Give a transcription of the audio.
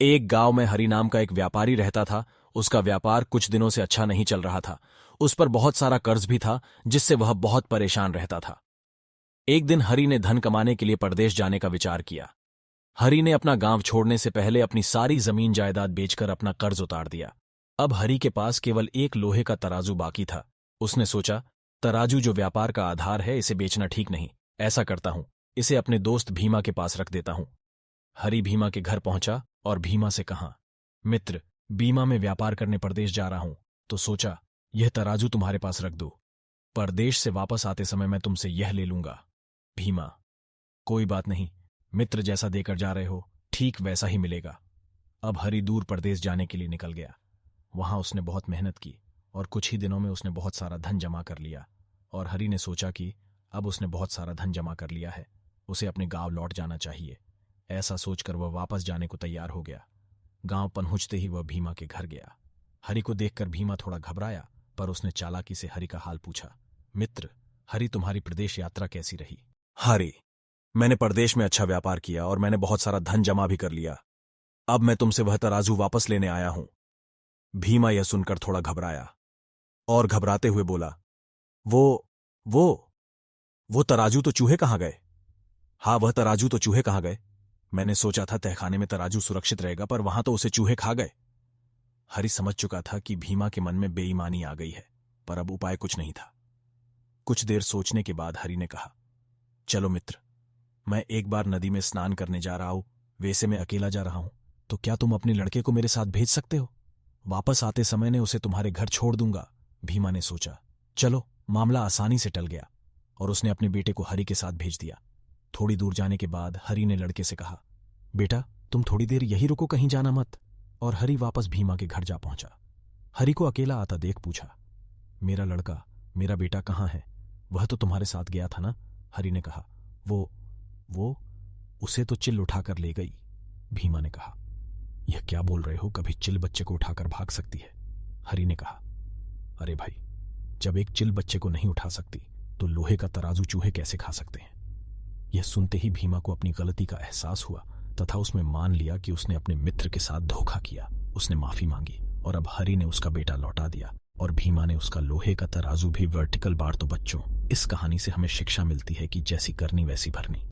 एक गांव में हरि नाम का एक व्यापारी रहता था। उसका व्यापार कुछ दिनों से अच्छा नहीं चल रहा था। उस पर बहुत सारा कर्ज भी था, जिससे वह बहुत परेशान रहता था। एक दिन हरि ने धन कमाने के लिए परदेश जाने का विचार किया। हरि ने अपना गांव छोड़ने से पहले अपनी सारी जमीन जायदाद बेचकर अपना कर्ज उतार दिया। अब हरि के पास केवल एक लोहे का तराजू बाकी था। उसने सोचा, तराजू जो व्यापार का आधार है, इसे बेचना ठीक नहीं। ऐसा करता हूं, इसे अपने दोस्त भीमा के पास रख देता हूं। हरि भीमा के घर पहुंचा और भीमा से कहा, मित्र, बीमा में व्यापार करने परदेश जा रहा हूं, तो सोचा यह तराजू तुम्हारे पास रख दो। परदेश से वापस आते समय मैं तुमसे यह ले लूंगा। भीमा, कोई बात नहीं मित्र, जैसा देकर जा रहे हो ठीक वैसा ही मिलेगा। अब हरि दूर परदेश जाने के लिए निकल गया। वहां उसने बहुत मेहनत की और कुछ ही दिनों में उसने बहुत सारा धन जमा कर लिया। और हरि ने सोचा कि अब उसने बहुत सारा धन जमा कर लिया है, उसे अपने गांव लौट जाना चाहिए। ऐसा सोचकर वह वापस जाने को तैयार हो गया। गांव पहुंचते ही वह भीमा के घर गया। हरि को देखकर भीमा थोड़ा घबराया, पर उसने चालाकी से हरि का हाल पूछा। मित्र, हरि, तुम्हारी प्रदेश यात्रा कैसी रही? हरि, मैंने परदेश में अच्छा व्यापार किया और मैंने बहुत सारा धन जमा भी कर लिया। अब मैं तुमसे वह तराजू वापस लेने आया हूं। भीमा यह सुनकर थोड़ा घबराया और घबराते हुए बोला, वो तराजू तो चूहे कहाँ गए? हाँ, वह तराजू तो चूहे कहाँ गए? मैंने सोचा था तहखाने में तराजू सुरक्षित रहेगा, पर वहां तो उसे चूहे खा गए। हरि समझ चुका था कि भीमा के मन में बेईमानी आ गई है, पर अब उपाय कुछ नहीं था। कुछ देर सोचने के बाद हरि ने कहा, चलो मित्र, मैं एक बार नदी में स्नान करने जा रहा हूं। वैसे मैं अकेला जा रहा हूं, तो क्या तुम अपने लड़के को मेरे साथ भेज सकते हो? वापस आते समय ने उसे तुम्हारे घर छोड़ दूंगा। भीमा ने सोचा, चलो, मामला आसानी से टल गया और उसने अपने बेटे को हरि के साथ भेज दिया। थोड़ी दूर जाने के बाद हरि ने लड़के से कहा, बेटा, तुम थोड़ी देर यही रुको, कहीं जाना मत। और हरि वापस भीमा के घर जा पहुंचा। हरि को अकेला आता देख पूछा, मेरा लड़का, मेरा बेटा कहाँ है? वह तो तुम्हारे साथ गया था ना? हरि ने कहा, वो उसे तो चिल उठाकर ले गई। भीमा ने कहा, यह क्या बोल रहे हो? कभी चिल बच्चे को उठाकर भाग सकती है? हरि ने कहा, अरे भाई, जब एक चिल बच्चे को नहीं उठा सकती, तो लोहे का तराजू चूहे कैसे खा सकते हैं? यह सुनते ही भीमा को अपनी गलती का एहसास हुआ तथा उसने मान लिया कि उसने अपने मित्र के साथ धोखा किया। उसने माफी मांगी और अब हरि ने उसका बेटा लौटा दिया और भीमा ने उसका लोहे का तराजू भी वर्टिकल बार। तो बच्चों, इस कहानी से हमें शिक्षा मिलती है कि जैसी करनी वैसी भरनी।